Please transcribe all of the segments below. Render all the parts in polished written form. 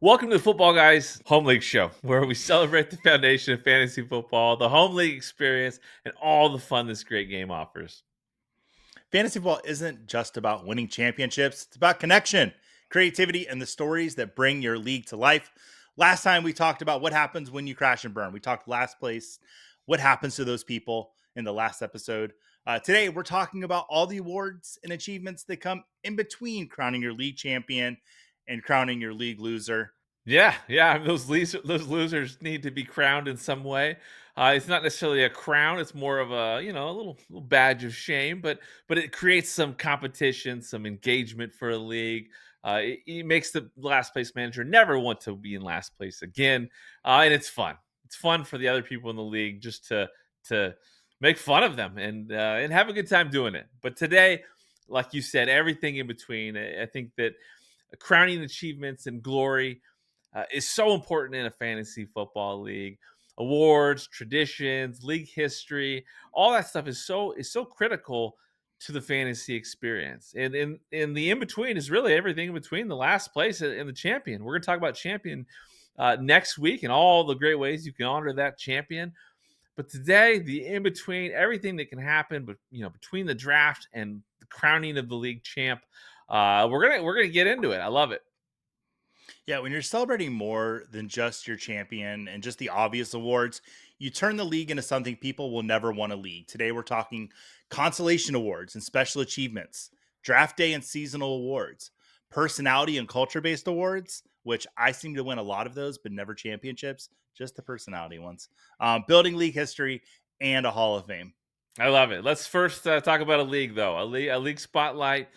Welcome to the Football Guys Home League Show, where we celebrate the foundation of fantasy football, the home league experience, and all the fun this great game offers. Fantasy football isn't just about winning championships, it's about connection, creativity, and the stories that bring your league to life. Last time we talked about what happens when you crash and burn. We talked last place, what happens to those people in the last episode. Today, we're talking about all the awards and achievements that come in between crowning your league champion and crowning your league loser. Yeah. Those losers need to be crowned in some way. It's not necessarily a crown; it's more of a a little badge of shame. But it creates some competition, some engagement for a league. It makes the last place manager never want to be in last place again, and it's fun. It's fun for the other people in the league just to make fun of them and have a good time doing it. But today, like you said, everything in between. I think that crowning achievements and glory is so important in a fantasy football league. Awards, traditions, league history, all that stuff is so critical to the fantasy experience. And in the in between is really everything in between the last place and the champion. We're going to talk about champion next week and all the great ways you can honor that champion. But today, the in between, everything that can happen, but between the draft and the crowning of the league champ, we're gonna get into it. I love it. Yeah, when you're celebrating more than just your champion and just the obvious awards, you turn the league into something people will never want to league. Today, we're talking consolation awards and special achievements, draft day and seasonal awards, personality and culture based awards, which I seem to win a lot of those, but never championships, just the personality ones, building league history, and a Hall of Fame. I love it. Let's first talk about a league, though. A league spotlight.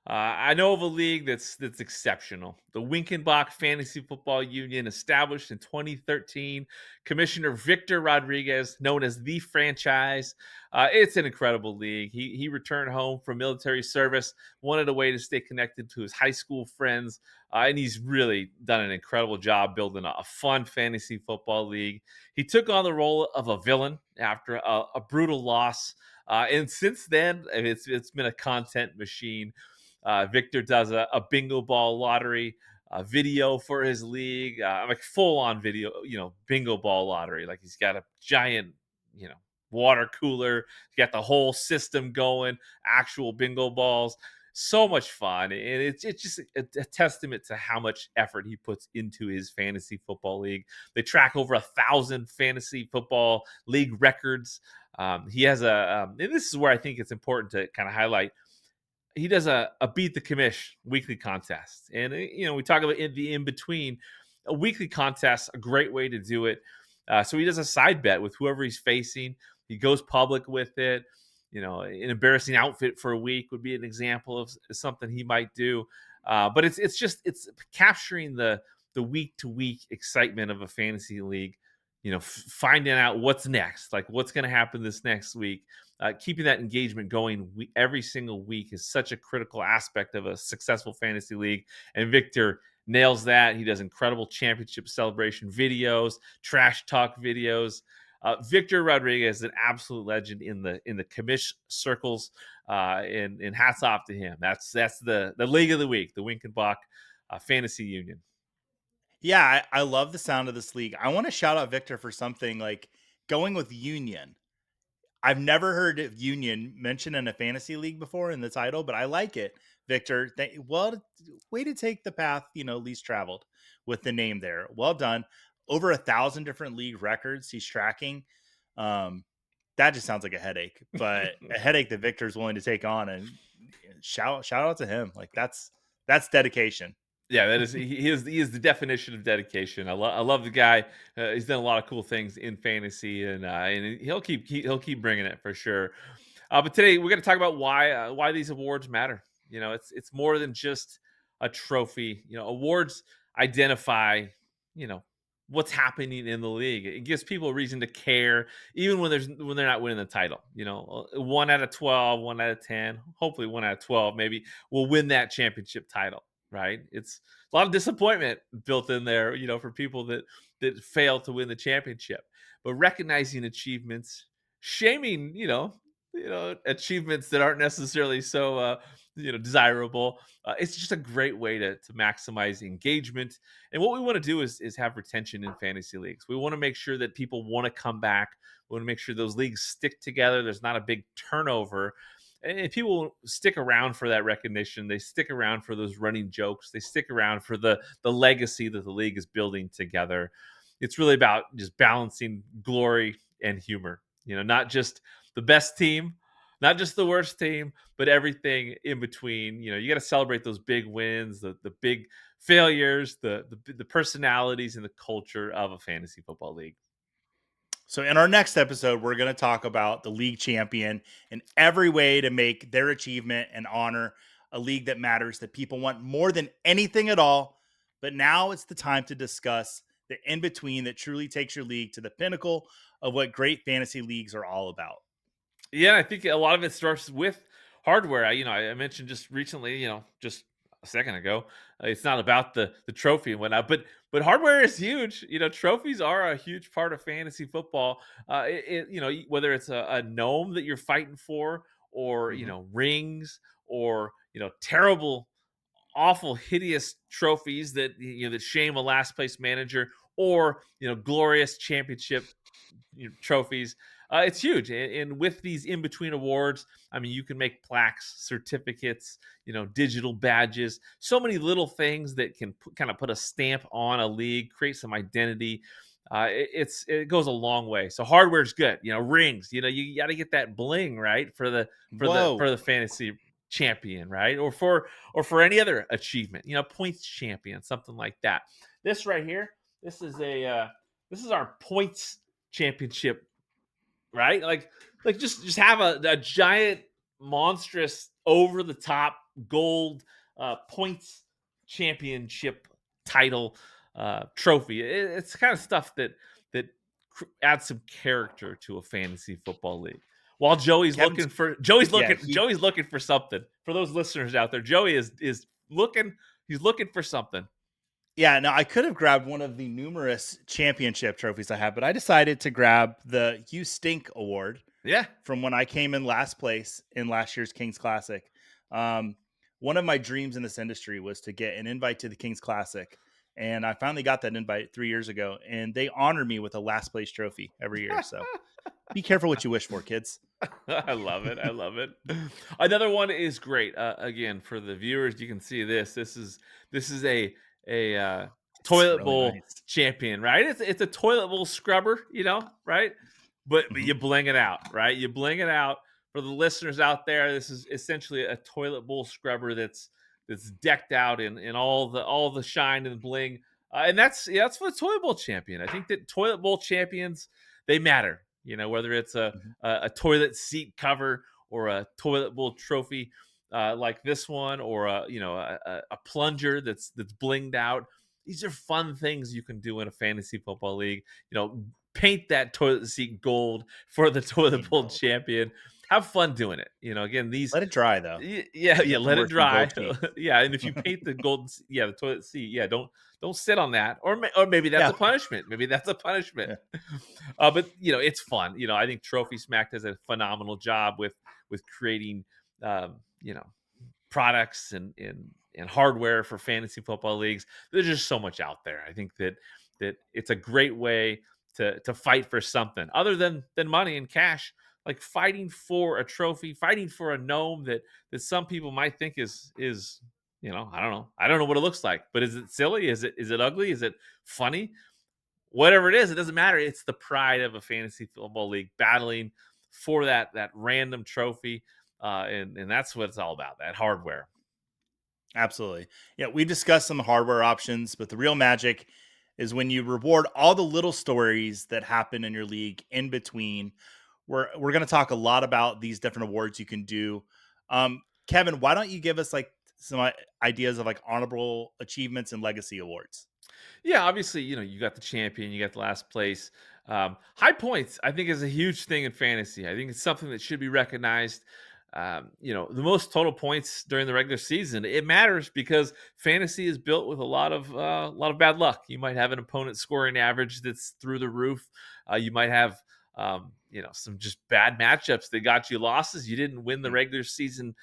I know of a league that's exceptional. The Winkenbach Fantasy Football Union, established in 2013. Commissioner Victor Rodriguez, known as the franchise. It's an incredible league. He returned home from military service, wanted a way to stay connected to his high school friends, and he's really done an incredible job building a fun fantasy football league. He took on the role of a villain after a brutal loss. And since then, it's been a content machine. Victor does a bingo ball lottery video for his league, like full on video, bingo ball lottery. Like he's got a giant, you know, water cooler. He's got the whole system going, actual bingo balls. So much fun, and it's just a testament to how much effort he puts into his fantasy football league. They track over 1,000 fantasy football league records. He has and this is where I think it's important to kind of highlight. He does a beat the commish weekly contest, and we talk about the in between. A weekly contest, a great way to do it. So he does a side bet with whoever he's facing. He goes public with it. An embarrassing outfit for a week would be an example of something he might do. But it's capturing the week to week excitement of a fantasy league. Finding out what's next, like what's going to happen this next week. Keeping that engagement going every single week is such a critical aspect of a successful fantasy league. And Victor nails that. He does incredible championship celebration videos, trash talk videos. Victor Rodriguez is an absolute legend in the commish circles, and hats off to him. That's the league of the week, the Winkenbach Fantasy Union. Yeah, I love the sound of this league. I want to shout out Victor for something like going with Union. I've never heard of Union mentioned in a fantasy league before in the title, but I like it, Victor. Well, way to take the path least traveled with the name there. Well done. Over 1,000 different league records he's tracking. Um, that just sounds like a headache, but a headache that Victor's willing to take on. And shout out to him. Like that's dedication. Yeah, that is he is the definition of dedication. I love the guy. He's done a lot of cool things in fantasy, and he'll keep bringing it for sure. But today we're going to talk about why these awards matter. It's more than just a trophy. Awards identify you know what's happening in the league. It gives people a reason to care, even when they're not winning the title. 1 out of 12, 1 out of 10, hopefully 1 out of 12, maybe will win that championship title. Right? It's a lot of disappointment built in there, for people that fail to win the championship. But recognizing achievements, shaming, achievements that aren't necessarily desirable. It's just a great way to maximize engagement. And what we want to do is have retention in fantasy leagues. We want to make sure that people want to come back. We want to make sure those leagues stick together. There's not a big turnover. And people stick around for that recognition. They stick around for those running jokes. They stick around for the legacy that the league is building together. It's really about just balancing glory and humor. Not just the best team, not just the worst team, but everything in between. You got to celebrate those big wins, the big failures, the personalities and the culture of a fantasy football league. So, in our next episode, we're going to talk about the league champion and every way to make their achievement and honor a league that matters, that people want more than anything at all. But now it's the time to discuss the in between that truly takes your league to the pinnacle of what great fantasy leagues are all about. Yeah, I think a lot of it starts with hardware. I mentioned just recently, just a second ago, it's not about the trophy and whatnot, but hardware is huge. Trophies are a huge part of fantasy football. Whether it's a gnome that you're fighting for, or Mhm. rings, or terrible, awful, hideous trophies that that shame a last place manager, or glorious championship trophies. It's huge, and with these in between awards, I mean, you can make plaques, certificates, digital badges, so many little things that can kind of put a stamp on a league, create some identity. It goes a long way. So hardware's good. Rings. You got to get that bling right for the Whoa. fantasy champion, right? Or for any other achievement. Points champion, something like that. This right here, this is our points championship, right? Like just have a giant, monstrous, over the top gold points championship title trophy. It's the kind of stuff that adds some character to a fantasy football league. While Kevin's, yeah, Joey's looking for something. For those listeners out there, Joey is looking. He's looking for something. yeah, no, I could have grabbed one of the numerous championship trophies I have, but I decided to grab the You Stink Award Yeah. from when I came in last place in last year's Kings Classic. Um, One of my dreams in this industry was to get an invite to the Kings Classic. And I finally got that invite 3 years ago, and they honor me with a last place trophy every year. So be careful what you wish for, kids. I love it. I love it. Another one is great. Again, for the viewers, you can see this. This is a It's toilet really bowl nice. champion, right? It's a toilet bowl scrubber, right? But Mhm. you bling it out, right? You bling it out. For the listeners out there, this is essentially a toilet bowl scrubber that's decked out in all the shine and bling. And that's for the toilet bowl champion. I think that toilet bowl champions, they matter. Whether it's Mhm. a toilet seat cover, or a toilet bowl trophy like this one, or a plunger that's blinged out. These are fun things you can do in a fantasy football league. Paint that toilet seat gold for the toilet bowl Bingo. champion. Have fun doing it. Again, these Let it dry though. yeah, There's yeah, nothing let it worse than dry. gold feet. Yeah, and if you paint the golden, yeah, the toilet seat, yeah, don't sit on that, or maybe that's Yeah. a punishment. Maybe that's a punishment. Yeah. But it's fun. I think Trophy Smack does a phenomenal job with creating, you know, products and hardware for fantasy football leagues. There's just so much out there. I think that it's a great way to fight for something other than money and cash, like fighting for a trophy, fighting for a gnome that some people might think is I don't know what it looks like, but is it silly? Is it ugly? Is it funny? Whatever it is, it doesn't matter. It's the pride of a fantasy football league battling for that random trophy, and that's what it's all about. That hardware. Absolutely. Yeah, we discussed some hardware options, but the real magic is when you reward all the little stories that happen in your league in between. We're going to talk a lot about these different awards you can do. Kevin, why don't you give us like some ideas of like honorable achievements and legacy awards? Yeah, obviously, you got the champion, you got the last place. High points, I think, is a huge thing in fantasy. I think it's something that should be recognized. The most total points during the regular season, it matters because fantasy is built with a lot of bad luck. You might have an opponent scoring average that's through the roof. You might have some just bad matchups that got you losses. You didn't win the Mhm. regular season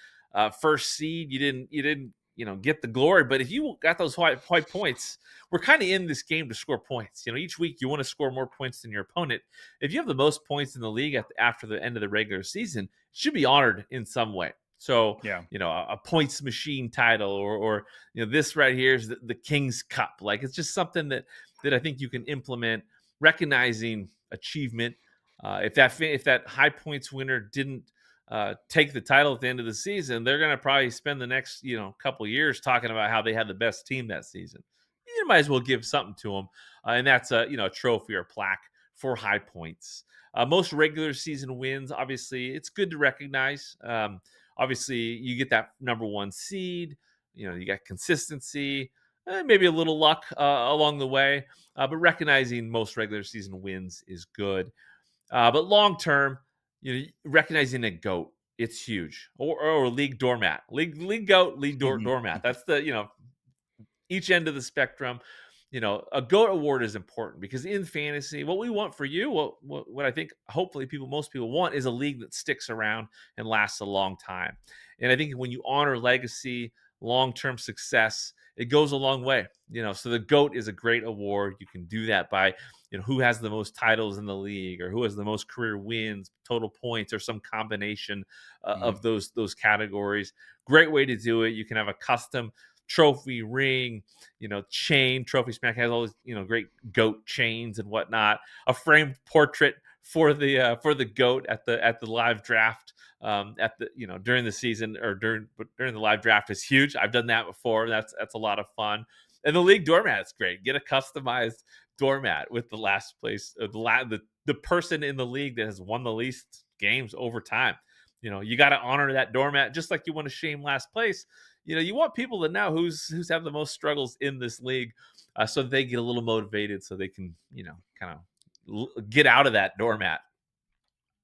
first seed, you didn't get the glory. But if you got those white points, we're kind of in this game to score points. Each week you want to score more points than your opponent. If you have the most points in the league after the end of the regular season, it should be honored in some way. So, Yeah. a points machine title, or this right here is the King's Cup. Like, it's just something that I think you can implement, recognizing achievement. If that high points winner didn't take the title at the end of the season, they're going to probably spend the next couple years talking about how they had the best team that season. You might as well give something to them, and that's a trophy or plaque for high points. Most regular season wins, obviously, it's good to recognize. Obviously, you get that number one seed. You got consistency, maybe a little luck along the way, but recognizing most regular season wins is good. But long term, recognizing a goat, it's huge, or league doormat, league goat, doormat. That's the each end of the spectrum. A GOAT award is important because in fantasy, what we want for you, what I think hopefully most people want is a league that sticks around and lasts a long time. And I think when you honor legacy, long-term success, it goes a long way. So the GOAT is a great award. You can do that by, who has the most titles in the league, or who has the most career wins, total points, or some combination Mhm. of those categories. Great way to do it. You can have a custom trophy, ring, chain. Trophy Smack has all these, great goat chains and whatnot. A framed portrait for the goat at the live draft, at the during the season, or during the live draft is huge. I've done that before. That's a lot of fun. And the league doormat is great. Get a customized doormat with the last place, the person in the league that has won the least games over time. You got to honor that doormat, just like you want to shame last place. You want people to know who's have the most struggles in this league, so that they get a little motivated, so they can kind of get out of that doormat.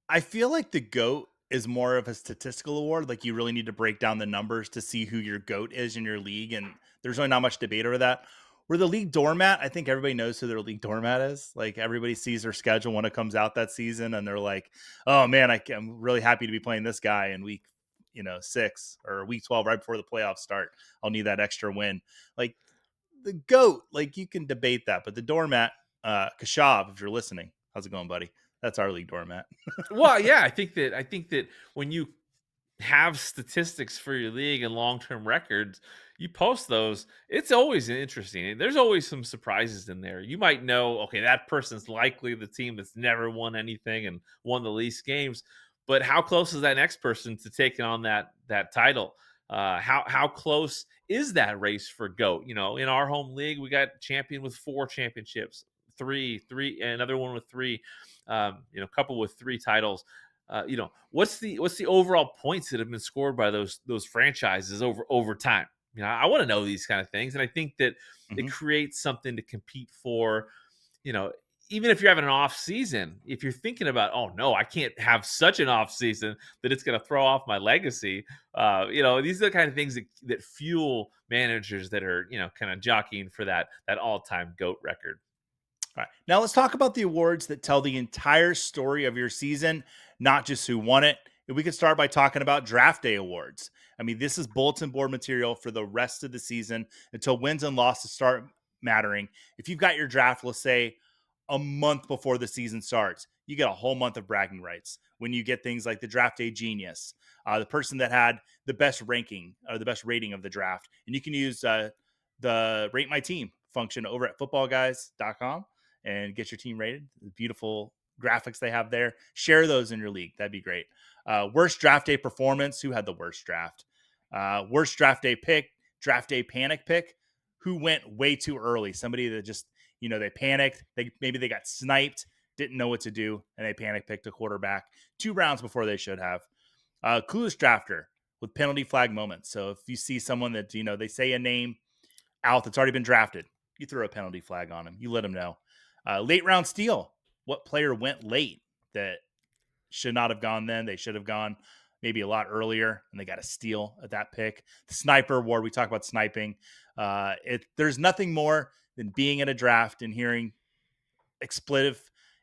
I feel like the GOAT is more of a statistical award. Like, you really need to break down the numbers to see who your GOAT is in your league. And there's really not much debate over that. Where the league doormat, I think everybody knows who their league doormat is. Like, everybody sees their schedule when it comes out that season, and they're like, "Oh man, I'm really happy to be playing this guy in week, 6 or week 12, right before the playoffs start. I'll need that extra win." Like, the GOAT, like, you can debate that, but the doormat, Kashav, if you're listening, how's it going, buddy? That's our league doormat. Well, yeah, I think that when you have statistics for your league and long-term records, you post those, it's always interesting. There's always some surprises in there. You might know, okay, that person's likely the team that's never won anything and won the least games, but how close is that next person to taking on that title? How close is that race for GOAT? In our home league, we got champion with 4 championships, three, another one with three, a couple with 3 titles. What's the overall points that have been scored by those franchises over time? I want to know these kind of things, and I think that it Mhm. creates something to compete for. You know, Even if you're having an off season, if you're thinking about, oh no, I can't have such an off season that it's going to throw off my legacy. These are the kind of things that fuel managers that are kind of jockeying for that all time GOAT record. All right. Now let's talk about the awards that tell the entire story of your season, not just who won it. And we could start by talking about draft day awards. I mean, this is bulletin board material for the rest of the season until wins and losses start mattering. If you've got your draft, let's say a month before the season starts, you get a whole month of bragging rights when you get things like the draft day genius, the person that had the best ranking or the best rating of the draft. And you can use the rate my team function over at footballguys.com and get your team rated. The beautiful graphics they have there. Share those in your league. That'd be great. Worst draft day performance. Who had the worst draft? Worst draft day pick. Draft day panic pick. Who went way too early? Somebody that just they panicked. Maybe they got sniped, didn't know what to do, and they panic picked a quarterback 2 rounds before they should have. Coolest drafter with penalty flag moments. So if you see someone that they say a name out that's already been drafted, you throw a penalty flag on him. You let him know. Late round steal. What player went late that should not have gone then? They should have gone maybe a lot earlier, and they got a steal at that pick. The sniper award. We talk about sniping. There's nothing more than being in a draft and hearing expletive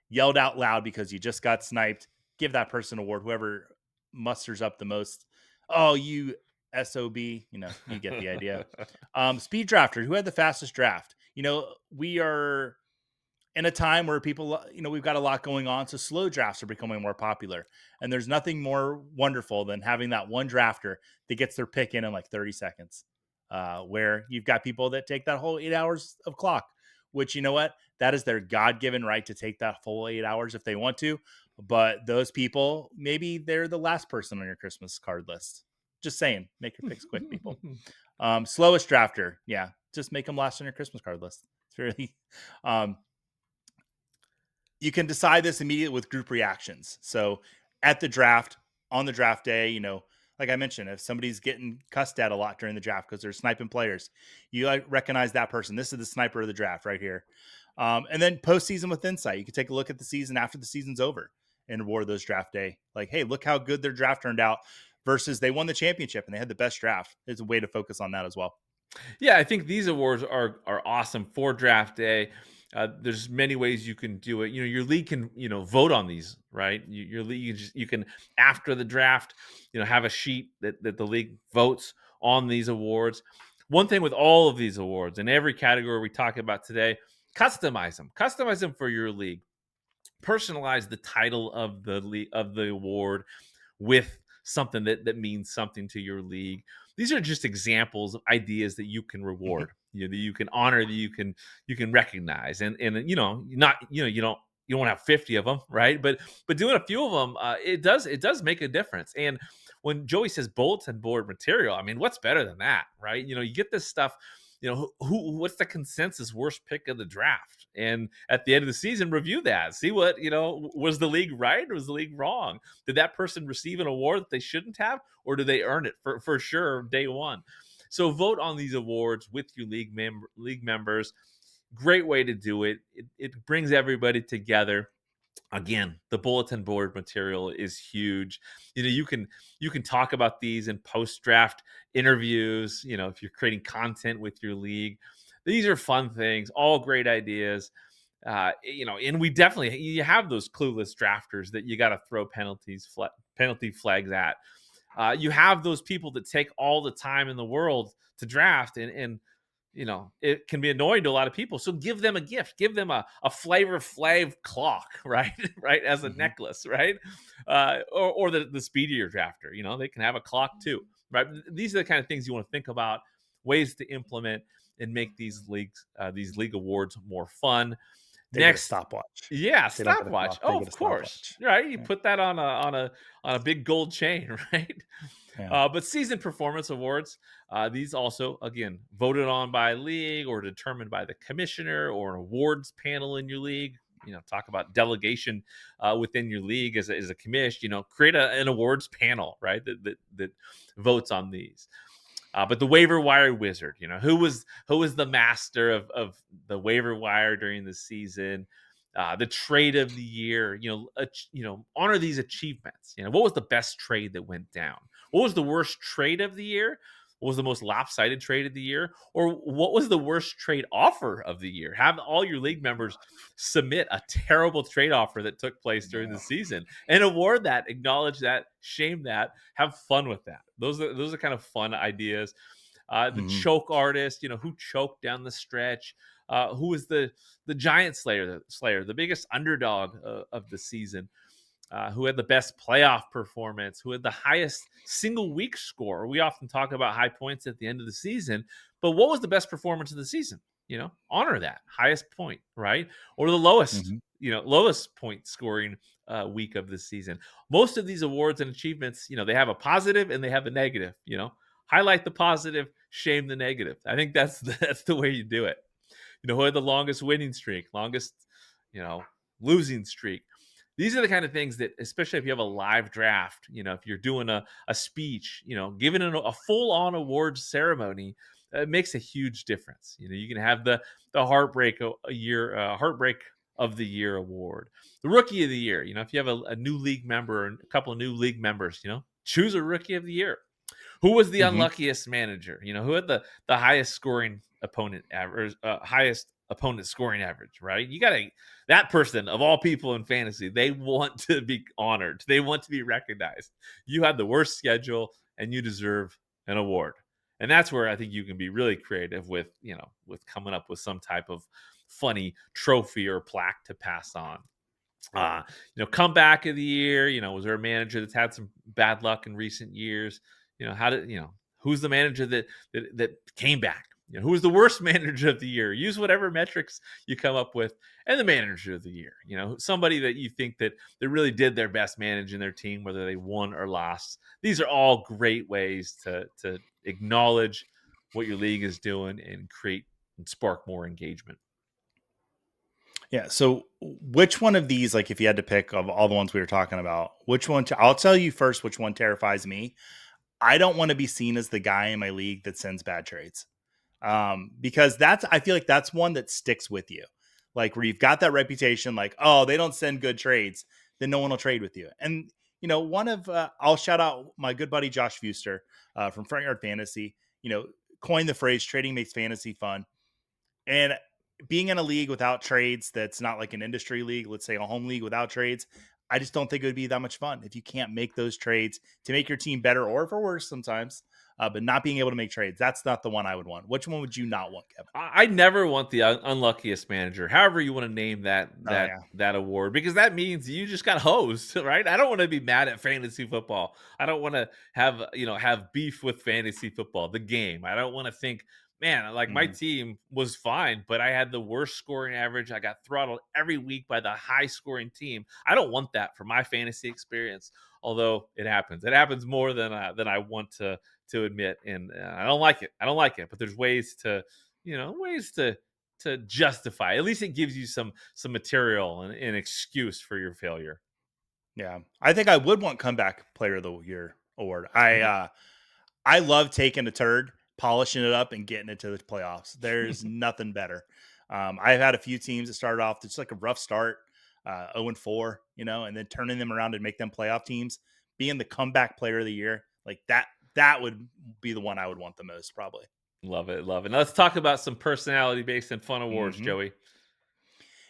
yelled out loud because you just got sniped. Give that person an award. Whoever musters up the most. Oh, you SOB. You get the idea. Speed drafter, who had the fastest draft? We are in a time where people, we've got a lot going on. So slow drafts are becoming more popular. And there's nothing more wonderful than having that one drafter that gets their pick in like 30 seconds, where you've got people that take that whole 8 hours of clock, which, you know what? That is their God given right to take that full 8 hours if they want to. But those people, maybe they're the last person on your Christmas card list. Just saying, make your picks quick, people. Slowest drafter. Yeah. Just make them last on your Christmas card list. It's really, um, you can decide this immediately with group reactions. So at the draft, on the draft day, like I mentioned, if somebody's getting cussed at a lot during the draft because they're sniping players, you recognize that person. This is the sniper of the draft right here. And then postseason with insight, you can take a look at the season after the season's over and reward those draft day. Like, hey, look how good their draft turned out versus they won the championship and they had the best draft. There's a way to focus on that as well. Yeah, I think these awards are awesome for draft day. There's many ways you can do it. Your league can vote on these, right? Your league you can after the draft, have a sheet that the league votes on these awards. One thing with all of these awards and every category we talk about today, customize them for your league. Personalize the title of the award with something that means something to your league. These are just examples of ideas that you can Mhm. reward, that you can honor, that you can recognize, and not you don't have 50 of them, right? But doing a few of them, it does make a difference. And when Joey says bulletin board material, I mean, what's better than that, right? You get this stuff. What's the consensus worst pick of the draft, and at the end of the season review that, see what was the league right or was the league wrong. Did that person receive an award that they shouldn't have, or did they earn it for sure day one? So vote on these awards with your league members. Great way to do it. It brings everybody together. Again, the bulletin board material is huge. You can talk about these in post draft interviews, if you're creating content with your league. These are fun things, all great ideas. And we definitely, you have those clueless drafters that you got to throw penalty flags at. You have those people that take all the time in the world to draft, and it can be annoying to a lot of people. So give them a gift, give them a Flavor Flav clock, right? Right, as a Mhm. necklace, right? Or the speedier drafter, they can have a clock too, right? These are the kind of things you want to think about, ways to implement and make these league awards more fun. They get a Next, stopwatch. yeah, They don't get a stopwatch. clock. They Oh, get of a course. stopwatch. Right. You Yeah. put that on a big gold chain, right? Yeah. But season performance awards, these also again voted on by league or determined by the commissioner or an awards panel in your league. Talk about delegation within your league as a commish. Create an awards panel, right? That votes on these. But the waiver wire wizard, who was the master of the waiver wire during the season, the trade of the year, honor these achievements. What was the best trade that went down? What was the worst trade of the year? What was the most lopsided trade of the year? Or what was the worst trade offer of the year? Have all your league members submit a terrible trade offer that took place during the season and award that, acknowledge that, shame that, have fun with that. Those are kind of fun ideas. The Mhm. choke artist, who choked down the stretch, who was the giant slayer, the biggest underdog of the season, who had the best playoff performance, who had the highest single week score. We often talk about high points at the end of the season, but what was the best performance of the season? Honor that highest point, right? Or the lowest, Mhm. lowest point scoring week of the season. Most of these awards and achievements, they have a positive and they have a negative. Highlight the positive, shame the negative. I think that's the way you do it. Who had the longest winning streak, longest, you know, losing streak. These are the kind of things that, especially if you have a live draft, if you're doing a speech, giving a full on awards ceremony, it makes a huge difference. You can have the heartbreak of the year award, the rookie of the year. If you have a new league member and a couple of new league members, choose a rookie of the year. Who was the Mhm. unluckiest manager? Who had the highest scoring opponent average, highest opponent scoring average? Right? You got to that person of all people in fantasy. They want to be honored. They want to be recognized. You had the worst schedule, and you deserve an award. And that's where I think you can be really creative with, with coming up with some type of funny trophy or plaque to pass on. uh, Comeback of the year. Was there a manager that's had some bad luck in recent years? How did who's the manager that came back? Who was the worst manager of the year? Use whatever metrics you come up with, and the manager of the year. Somebody that you think that really did their best managing their team, whether they won or lost. These are all great ways to acknowledge what your league is doing and create and spark more engagement. Yeah. So, which one of these, like, if you had to pick of all the ones we were talking about, which one? I'll tell you first which one terrifies me. I don't want to be seen as the guy in my league that sends bad trades, because I feel like that's one that sticks with you, like where you've got that reputation, like, oh, they don't send good trades, then no one will trade with you. And I'll shout out my good buddy Josh Fuster from Front Yard Fantasy. Coined the phrase "trading makes fantasy fun." And being in a league without trades, that's not like an industry league, let's say a home league without trades, I just don't think it would be that much fun if you can't make those trades to make your team better or for worse sometimes. But not being able to make trades, that's not the one I would want. Which one would you not want, Kevin? I never want the unluckiest manager. However, you want to name that Oh that yeah. that award, because that means you just got hosed, right? I don't want to be mad at fantasy football. I don't want to have beef with fantasy football, the game. I don't want to think, man, like my Mhm. team was fine, but I had the worst scoring average. I got throttled every week by the high scoring team. I don't want that for my fantasy experience. Although it happens, more than I want to admit, and I don't like it. I don't like it. But there's ways to justify. At least it gives you some material and an excuse for your failure. Yeah. I think I would want comeback player of the year award. I love taking a turd, polishing it up, and getting it to the playoffs. There's nothing better. I've had a few teams that started off just like a rough start, 0-4, and then turning them around and make them playoff teams. Being the comeback player of the year, like that would be the one I would want the most, probably. Love it, love it. Now let's talk about some personality based and fun awards, hmm Joey.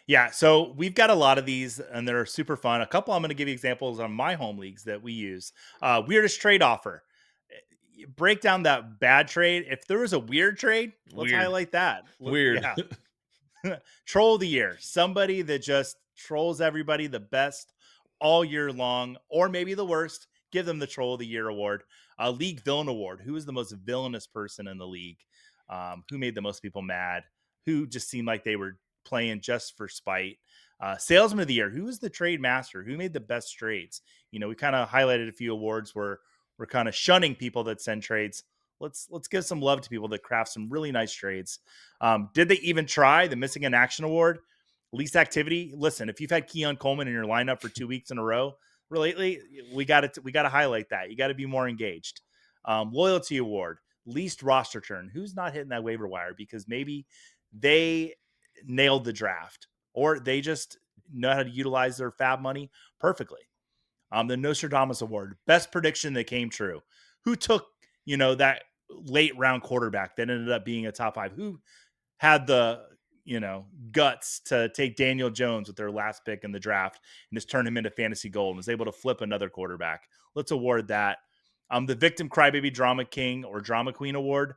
Yeah, so we've got a lot of these, and they're super fun. A couple I'm going to give you examples on my home leagues that we use. Weirdest trade offer. Break down that bad trade. If there was a weird trade, let's Weird, highlight that. weird. Yeah. Troll of the year. Somebody that just trolls everybody the best all year long, or maybe the worst. Give them the Troll of the Year award. League Villain Award. Who is the most villainous person in the league? Who made the most people mad? Who just seemed like they were playing just for spite? Salesman of the Year. Who is the trade master? Who made the best trades? We kind of highlighted a few awards where we're kind of shunning people that send trades. Let's give some love to people that craft some really nice trades. Did they even try the Missing in Action Award? Least activity. Listen, if you've had Keon Coleman in your lineup for 2 weeks in a row lately, we got to highlight that. You got to be more engaged. Loyalty Award. Least roster turn. Who's not hitting that waiver wire because maybe they nailed the draft or they just know how to utilize their fab money perfectly. The Nostradamus Award, best prediction that came true. Who took, that late round quarterback that ended up being a top 5? Who had the, guts to take Daniel Jones with their last pick in the draft and just turn him into fantasy gold and was able to flip another quarterback? Let's award that. The Victim Crybaby Drama King or Drama Queen Award,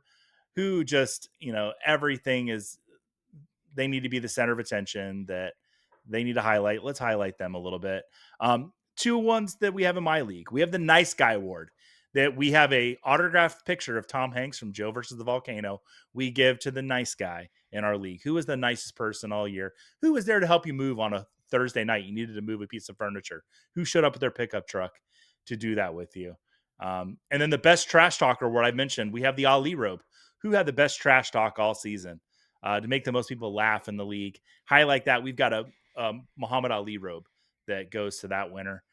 who just, everything is, they need to be the center of attention, that they need to highlight. Let's highlight them a little bit. Two ones that we have in my league. We have the Nice Guy Award, that we have a autographed picture of Tom Hanks from Joe versus the Volcano. We give to the nice guy in our league. Who was the nicest person all year? Who was there to help you move on a Thursday night? You needed to move a piece of furniture. Who showed up with their pickup truck to do that with you? And then the best trash talker award I mentioned, we have the Ali robe. Who had the best trash talk all season to make the most people laugh in the league? Highlight that. We've got a Muhammad Ali robe that goes to that winner.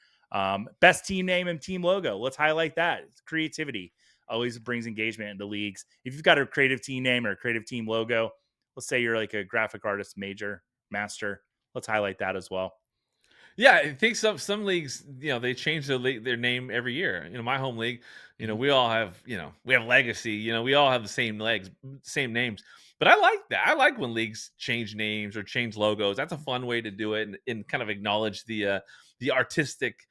Best team name and team logo. Let's highlight that. It's creativity always brings engagement into leagues. If you've got a creative team name or a creative team logo, let's say you're like a graphic artist, major, master. Let's highlight that as well. Yeah, I think some leagues, they change their name every year. My home league, Mhm. we all have, we have legacy. We all have the same names. But I like that. I like when leagues change names or change logos. That's a fun way to do it and kind of acknowledge the artistic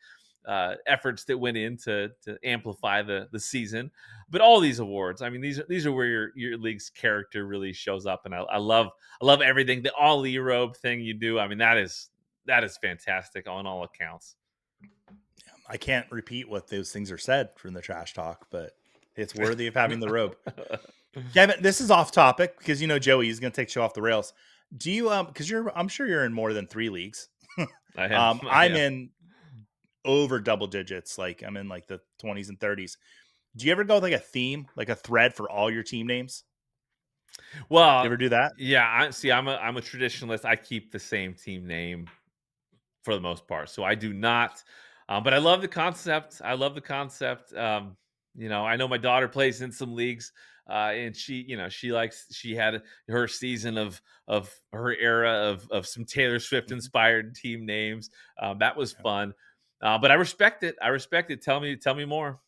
efforts that went in to amplify the season. But all these awards, I mean, these are where your league's character really shows up, and I love everything. The Ollie robe thing you do, I mean, that is fantastic on all accounts. I can't repeat what those things are said from the trash talk, but it's worthy of having the robe. Kevin, this is off topic because you know Joey is going to take the show off the rails. Do you because I'm sure you're in more than 3 leagues. I am, I I'm am. in over double digits, like I'm in like the 20s and 30s. Do you ever go with like a theme, like a thread for all your team names? You Well, ever do that? yeah, I'm a traditionalist. I keep the same team name for the most part. So I do not, but I love the concept. I love the concept. I know my daughter plays in some leagues, and she had her season of her era of some Taylor Swift Mhm. inspired team names. That was fun, but I respect it. I respect it. Tell me more.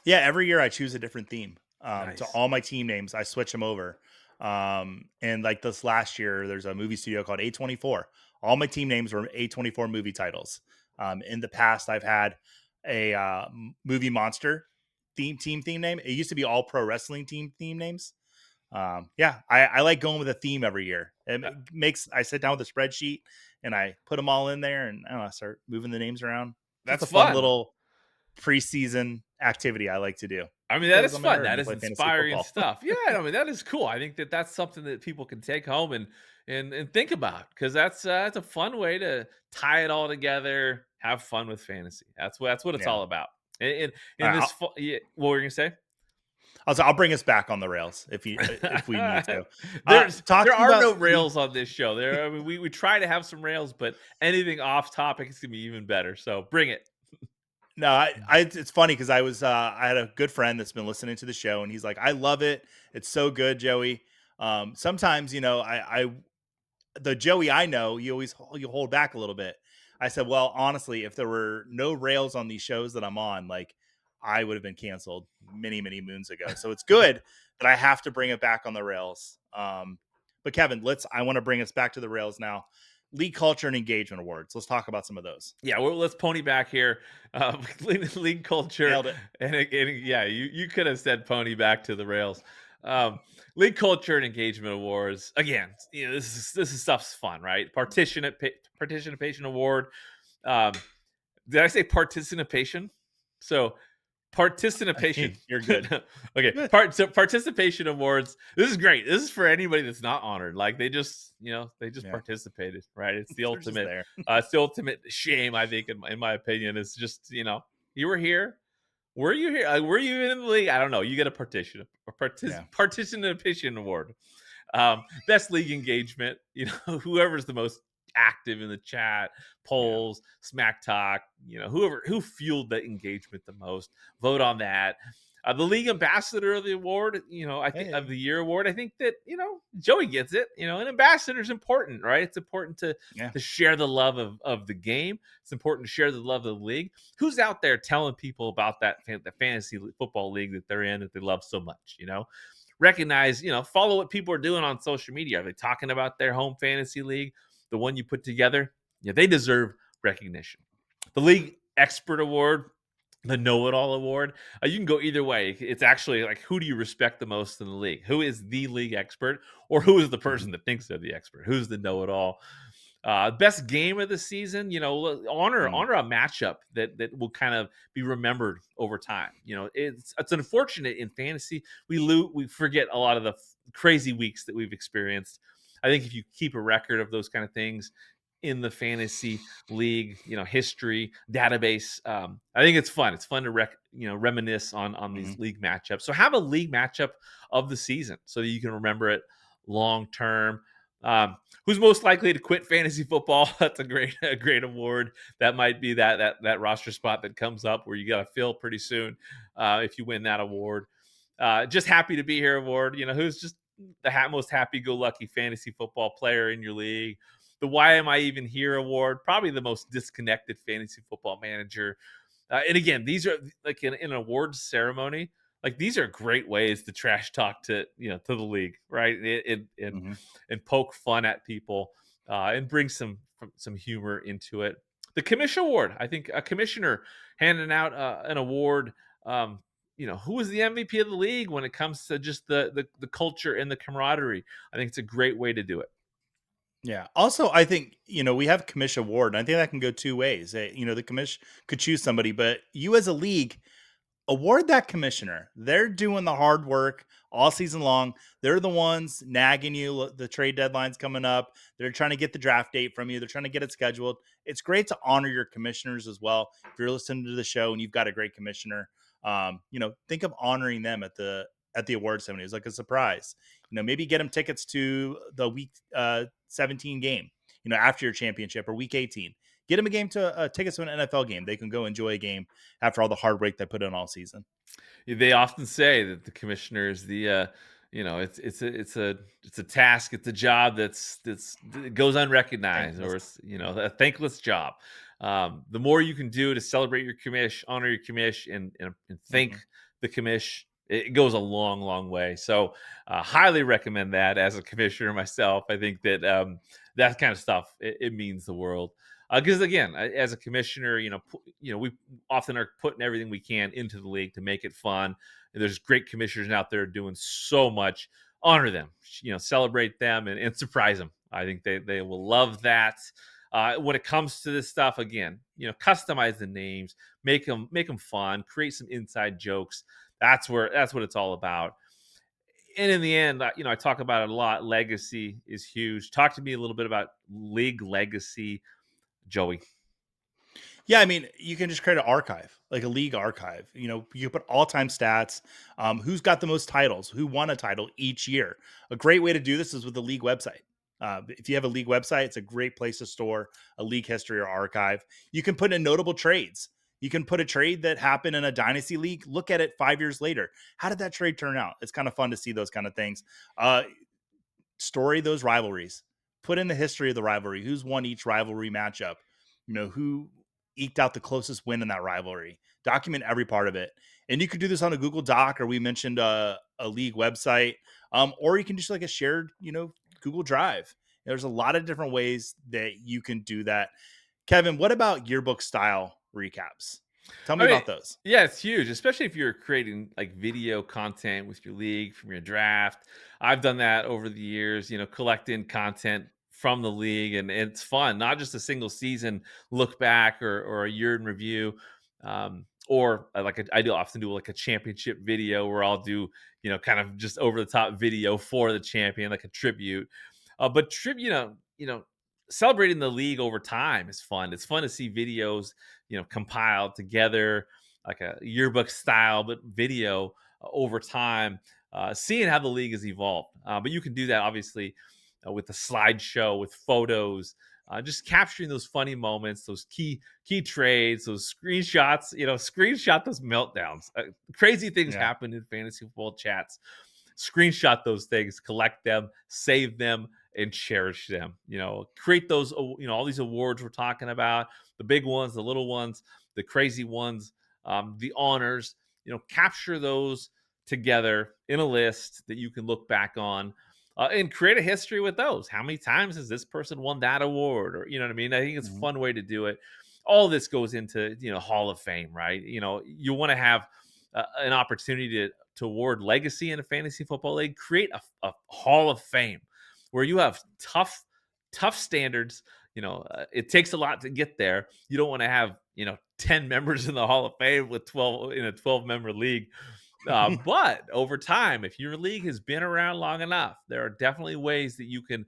Yeah, every year I choose a different theme. To Nice. all my team names, I switch them over. And like this last year, there's a movie studio called A24. All my team names were A24 movie titles. In the past, I've had a movie monster theme name. It used to be all pro wrestling team theme names. Yeah, I like going with a theme every year. Makes I sit down with a spreadsheet and I put them all in there, and I don't know, I start moving the names around. Just That's a fun fun. little preseason activity I like to do I mean, that because is I'm a fun. nerd That and is play fantasy inspiring football. stuff. Yeah, I mean, that is cool. I think that's something that people can take home and think about because that's a fun way to tie it all together. Have fun with fantasy. That's what it's Yeah. all about. And All in right. this, yeah, what were you gonna I'll bring us back on the rails if we need say? to. There Talking are about no league. rails on this show. There, I mean, we try to have some rails, but anything off topic is gonna be even better. So bring it. No, it's funny because I had a good friend that's been listening to the show and he's like, I love it. It's so good, Joey. Sometimes I the Joey I know, you hold back a little bit. I said, well, honestly, if there were no rails on these shows that I'm on, like I would have been canceled many moons ago. So it's good that I have to bring it back on the rails. But Kevin, I want to bring us back to the rails now. League culture and engagement awards. Let's talk about some of those. Yeah, well, let's pony back here. League culture, Nailed it. yeah, you could have said pony back to the rails. Um, league culture and engagement awards. Again, this is stuff's fun, right? Participation award. Um, did I say participation? So participation. You're good. Okay, Good. participation awards. This is great. This is for anybody that's not honored. Like they just Yeah. participated, right? They're just there. It's the ultimate shame, I think, in my opinion. Is just you were here. Were you here? Were you in the league? I don't know. You get Yeah. participation award. Best league engagement, whoever's the most active in the chat, Yeah. polls, smack talk, who fueled the engagement the most, vote on that. The league ambassador of the award, I think of Hey. the year award, I think that Joey gets it. An ambassador is important, right? It's important Yeah. to share the love of the game. It's important to share the love of the league. Who's out there telling people about the fantasy football league that they're in that they love so much? Recognize, follow what people are doing on social media. Are they talking about their home fantasy league, the one you put together? Yeah, they deserve recognition. The league expert award, the know-it-all award. You can go either way. It's actually like, who do you respect the most in the league? Who is the league expert, or who is the Mhm. person that thinks they're the expert? Who's the know-it-all? Best game of the season, Mm. honor a matchup that will kind of be remembered over time. It's unfortunate in fantasy we forget a lot of the crazy weeks that we've experienced. I think if you keep a record of those kind of things in the fantasy league, history database, I think it's fun. It's fun to reminisce on these Mhm. league matchups. So have a league matchup of the season so that you can remember it long term. Who's most likely to quit fantasy football? That's a great award. That might be that roster spot that comes up where you got to fill pretty soon if you win that award. Just happy to be here award. Who's just the most happy-go-lucky fantasy football player in your league? The Why Am I Even Here award, probably the most disconnected fantasy football manager. And again, these are like in an awards ceremony. Like these are great ways to trash talk to the league, right? Mhm. And poke fun at people and bring some humor into it. The Commish Award. I think a commissioner handing out an award. Um, who is the MVP of the league when it comes to just the culture and the camaraderie. I think it's a great way to do it. Yeah. Also, I think, we have Commish Award, and I think that can go two ways. The Commish could choose somebody, but you as a league award that commissioner. They're doing the hard work all season long. They're the ones nagging you. The trade deadline's coming up. They're trying to get the draft date from you. They're trying to get it scheduled. It's great to honor your commissioners as well. If you're listening to the show and you've got a great commissioner, think of honoring them at the award ceremony. It's like a surprise. Maybe get them tickets to the week 17 game. After your championship, or week 18. Get them a game to tickets to an NFL game. They can go enjoy a game after all the hard work they put in all season. They often say that the commissioner is it's a task, it's a job that goes unrecognized, or Thankless. it's a thankless job. The more you can do to celebrate your commish, honor your commish, and thank Mhm. the commish, it goes a long, long way. So, highly recommend that as a commissioner myself. I think that that kind of stuff it means the world. Because again, as a commissioner, we often are putting everything we can into the league to make it fun. And there's great commissioners out there doing so much. Honor them, celebrate them, and surprise them. I think they will love that. When it comes to this stuff, again, customize the names, make them fun, create some inside jokes. That's what it's all about. And in the end, I talk about it a lot. Legacy is huge. Talk to me a little bit about league legacy, Joey. Yeah, I mean, you can just create an archive, like a league archive. You put all-time stats, who's got the most titles, who won a title each year. A great way to do this is with the league website. If you have a league website, it's a great place to store a league history or archive. You can put in notable trades. You can put a trade that happened in a dynasty league. Look at it 5 years later. How did that trade turn out? It's kind of fun to see those kind of things. Story those rivalries. Put in the history of the rivalry. Who's won each rivalry matchup? Who eked out the closest win in that rivalry. Document every part of it. And you could do this on a Google Doc, or we mentioned a league website, or you can just like a shared, Google Drive. There's a lot of different ways that you can do that. Kevin, what about yearbook style recaps? Tell me I mean, about those. yeah, it's huge, especially if you're creating like video content with your league from your draft. I've done that over the years, collecting content from the league, and it's fun. Not just a single season look back or a year in review, or I do often do like a championship video where I'll do kind of just over the top video for the champion, like a tribute. But tribute, celebrating the league over time is fun. It's fun to see videos compiled together like a yearbook style, but video over time, seeing how the league has evolved. But you can do that obviously with a slideshow, with photos, just capturing those funny moments, those key trades, those screenshots. Screenshot those meltdowns. Crazy things Yeah. happen in fantasy football chats. Screenshot those things, collect them, save them, and cherish them. Create those. All these awards we're talking about, the big ones, the little ones, the crazy ones, the honors. Capture those together in a list that you can look back on. And create a history with those. How many times has this person won that award? Or, you know what I mean? I think it's a Mhm. fun way to do it. All this goes into, Hall of Fame, right? You want to have an opportunity to award legacy in a fantasy football league. Create a Hall of Fame where you have tough standards. It takes a lot to get there. You don't want to have 10 members in the Hall of Fame with 12 in a 12-member league. But over time, if your league has been around long enough, there are definitely ways that you can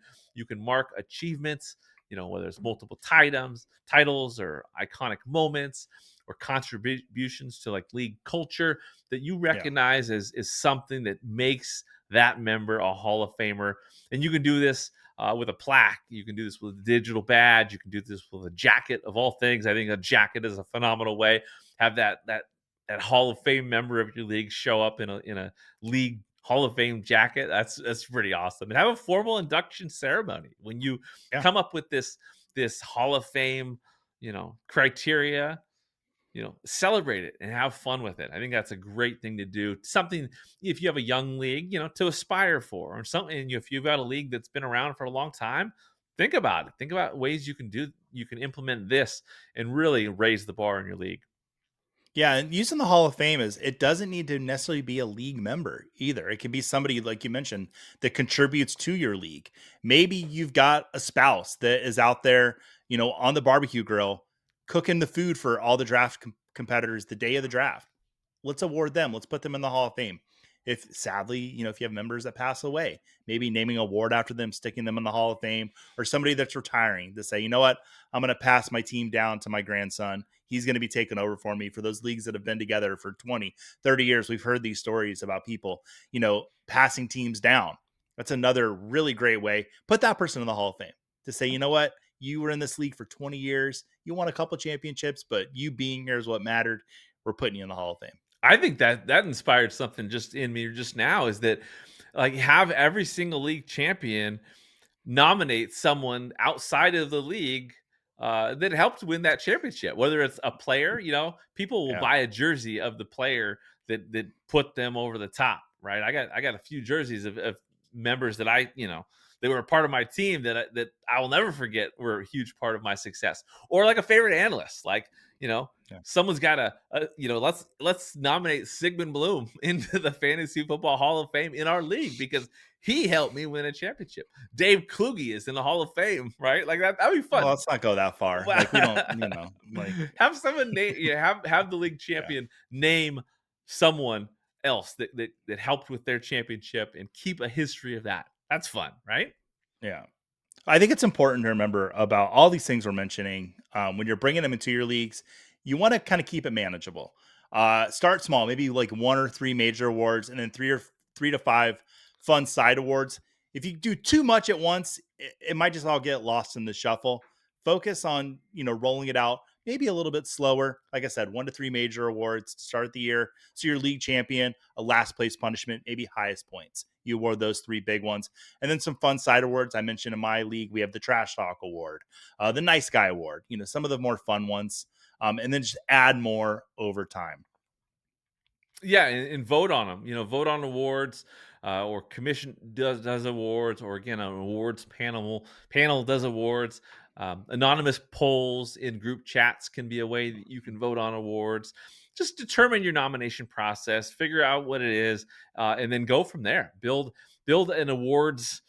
mark achievements. Whether it's multiple titles, or iconic moments, or contributions to like league culture that you Yeah. recognize as something that makes that member a Hall of Famer. And you can do this with a plaque. You can do this with a digital badge. You can do this with a jacket. Of all things, I think a jacket is a phenomenal way. Have that Hall of Fame member of your league show up in a league Hall of Fame jacket. That's pretty awesome. And have a formal induction ceremony when you Yeah. come up with this Hall of Fame, criteria. Celebrate it and have fun with it. I think that's a great thing to do. Something if you have a young league, to aspire for, or something. And if you've got a league that's been around for a long time, Think about it. Think about ways you can implement this and really raise the bar in your league. Yeah, and using the Hall of Fame is it doesn't need to necessarily be a league member either. It can be somebody like you mentioned that contributes to your league. Maybe you've got a spouse that is out there, on the barbecue grill cooking the food for all the competitors the day of the draft. Let's award them. Let's put them in the Hall of Fame. If sadly, if you have members that pass away, maybe naming an award after them, sticking them in the Hall of Fame, or somebody that's retiring to say, you know what, I'm going to pass my team down to my grandson. He's going to be taking over for me. For those leagues that have been together for 20, 30 years, we've heard these stories about people, passing teams down. That's another really great way. Put that person in the Hall of Fame to say, you know what, you were in this league for 20 years. You won a couple championships, but you being here is what mattered. We're putting you in the Hall of Fame. I think that inspired something just in me just now is that like have every single league champion nominate someone outside of the league that helped win that championship. Whether it's a player, people will Yeah. buy a jersey of the player that put them over the top, right? I got a few jerseys of members that they were a part of my team that I will never forget were a huge part of my success. Or like a favorite analyst, like you know. Yeah. Someone's got let's nominate Sigmund Bloom into the Fantasy Football Hall of Fame in our league because he helped me win a championship. Dave Kluge is in the Hall of Fame, right? Like that'd be Well, fun. let's not go that far. Like we don't, like Have someone name, have the league yeah, champion name someone else that helped with their championship and keep a history of that. That's fun, right? yeah. I think it's important to remember about all these things we're mentioning. When you're bringing them into your leagues, you want to kind of keep it manageable. Start small, maybe like 1 or 3 major awards, and then 3 to 5 fun side awards. If you do too much at once, it might just all get lost in the shuffle. Focus on rolling it out, maybe a little bit slower. Like I said, 1 to 3 major awards to start the year. So your league champion, a last place punishment, maybe highest points. You award those 3 big ones. And then some fun side awards. I mentioned in my league, we have the Trash Talk Award, the Nice Guy Award, some of the more fun ones. And then just add more over time. Yeah, and vote on them. Vote on awards, or commission does awards, or again, an awards panel does awards. Anonymous polls in group chats can be a way that you can vote on awards. Just determine your nomination process, figure out what it is, and then go from there. Build an awards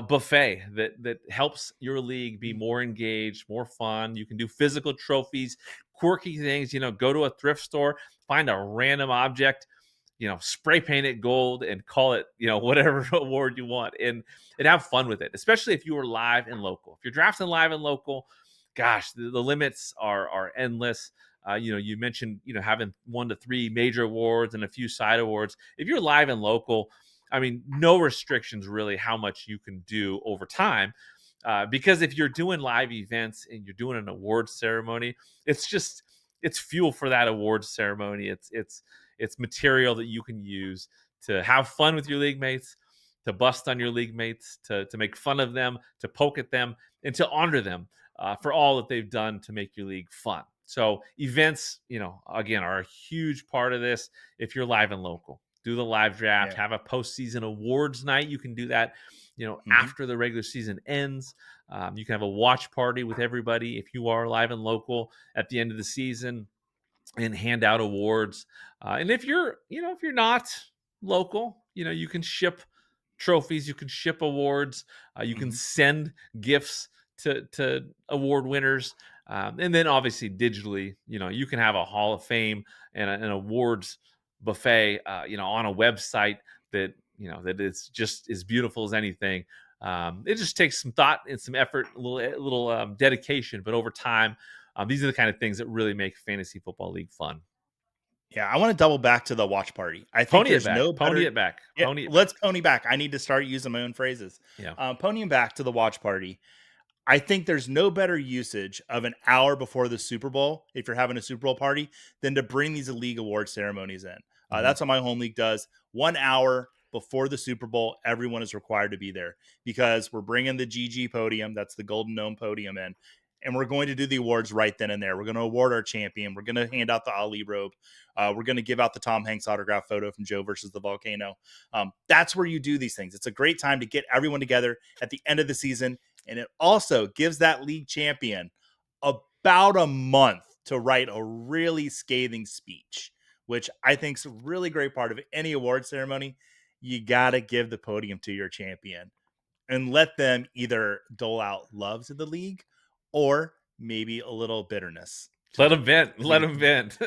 buffet that helps your league be more engaged, more fun. You can do physical trophies, quirky things. Go to a thrift store, find a random object, spray paint it gold and call it whatever award you want, and have fun with it, especially if you are live and local. If you're drafting live and local, gosh, the limits are endless. You mentioned having 1 to 3 major awards and a few side awards. If you're live and local, I mean, no restrictions really how much you can do over time. Because if you're doing live events and you're doing an awards ceremony, it's fuel for that awards ceremony. It's material that you can use to have fun with your league mates, to bust on your league mates, to make fun of them, to poke at them, and to honor them for all that they've done to make your league fun. So events, again, are a huge part of this. If you're live and local, do the live draft, Yeah. have a postseason awards night. You can do that, Mm-hmm. after the regular season ends. You can have a watch party with everybody if you are live and local at the end of the season and hand out awards. And if you're not local, you can ship trophies, you can ship awards, you can Mm-hmm. send gifts to award winners. And then obviously digitally, you can have a Hall of Fame and an awards buffet, on a website that is just as beautiful as anything. It just takes some thought and some effort, a little dedication, but over time, these are the kind of things that really make fantasy football league fun. Yeah, I want to double back to the watch party. I think Pony it there's back, no pony better. it back, Yeah, pony it back. let's pony back. I need to start using my own phrases. Yeah. Ponying back to the watch party. I think there's no better usage of an hour before the Super Bowl, if you're having a Super Bowl party, than to bring these league award ceremonies in. Mhm. That's what my home league does. 1 hour before the Super Bowl, everyone is required to be there because we're bringing the GG podium, that's the Golden Gnome podium in, and we're going to do the awards right then and there. We're going to award our champion. We're going to hand out the Ali robe. We're going to give out the Tom Hanks autograph photo from Joe versus the Volcano. That's where you do these things. It's a great time to get everyone together at the end of the season And it also gives that league champion about a month to write a really scathing speech, which I think is a really great part of any award ceremony. You got to give the podium to your champion and let them either dole out love to the league or maybe a little bitterness to Let the them league. vent. Let them vent.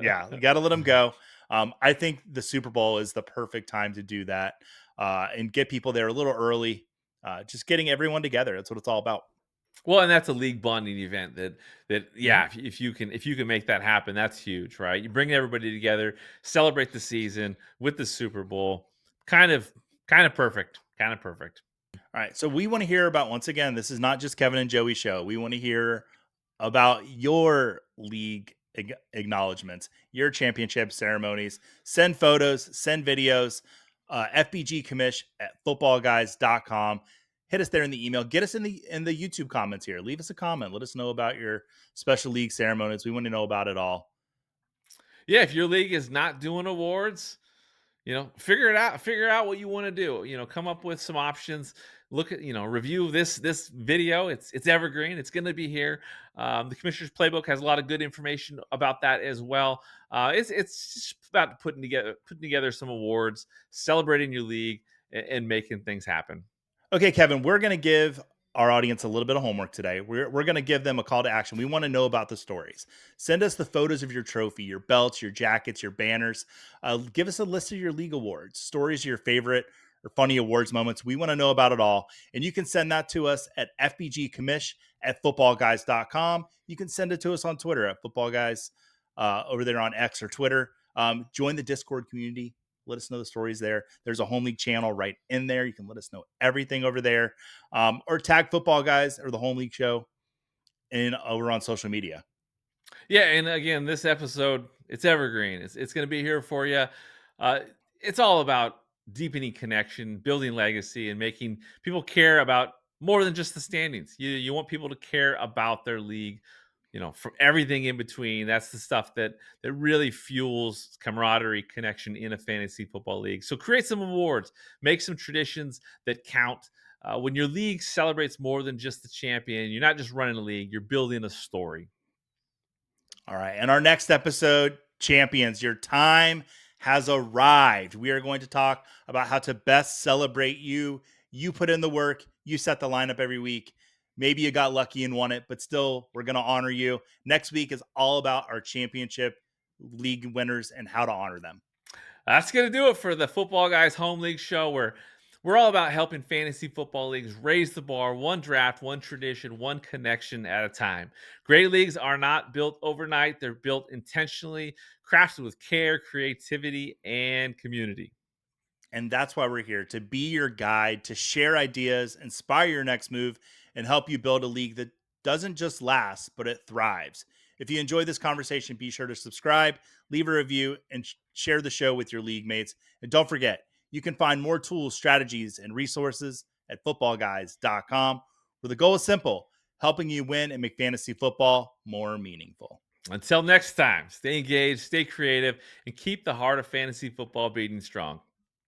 Yeah, you got to let them go. I think the Super Bowl is the perfect time to do that and get people there a little early. Just getting everyone together. That's what it's all about. Well, and that's a league bonding event that Mhm. yeah, if you can make that happen, that's huge, right? You bring everybody together, celebrate the season with the Super Bowl. Kind of kind of perfect. Kind of perfect. All right. So we want to hear about, once again, this is not just Kevin and Joey show. We want to hear about your league acknowledgments, your championship ceremonies. Send photos, send videos. FBG Commish at footballguys.com. Hit us there in the email. Get us in the YouTube comments here. Leave us a comment. Let us know about your special league ceremonies. We want to know about it all. Yeah, if your league is not doing awards, figure it out. Figure out what you want to do. Come up with some options. Look at, review this video. It's evergreen. It's going to be here. The commissioner's playbook has a lot of good information about that as well. It's just about putting together some awards, celebrating your league, and making things happen. Okay, Kevin, we're going to give our audience a little bit of homework today. We're going to give them a call to action. We want to know about the stories. Send us the photos of your trophy, your belts, your jackets, your banners. Give us a list of your league awards, stories of your favorite or funny awards moments. We want to know about it all. And you can send that to us at FBGCommish at footballguys.com. You can send it to us on Twitter at footballguys over there on X or Twitter. Join the Discord community. Let us know the stories there. There's a home league channel right in there. You can let us know everything over there, or tag Football Guys or the home league show in over on social media. Yeah, and again, this episode, it's evergreen. It's going to be here for you. Uh, it's all about deepening connection, building legacy, and making people care about more than just the standings. You want people to care about their league, from everything in between. That's the stuff that really fuels camaraderie, connection in a fantasy football league. So create some awards, make some traditions that count. When your league celebrates more than just the champion, you're not just running a league; you're building a story. All right. And our next episode, champions, your time has arrived. We are going to talk about how to best celebrate you. You put in the work, you set the lineup every week. Maybe you got lucky and won it, but still, we're going to honor you. Next week is all about our championship league winners and how to honor them. That's going to do it for the Football Guys Home League show, where we're all about helping fantasy football leagues raise the bar, one draft, one tradition, one connection at a time. Great leagues are not built overnight, they're built intentionally, crafted with care, creativity, and community. And that's why we're here, to be your guide, to share ideas, inspire your next move, and help you build a league that doesn't just last, but it thrives. If you enjoyed this conversation, be sure to subscribe, leave a review, and share the show with your league mates. And don't forget, you can find more tools, strategies, and resources at footballguys.com, where the goal is simple: helping you win and make fantasy football more meaningful. Until next time, stay engaged, stay creative, and keep the heart of fantasy football beating strong.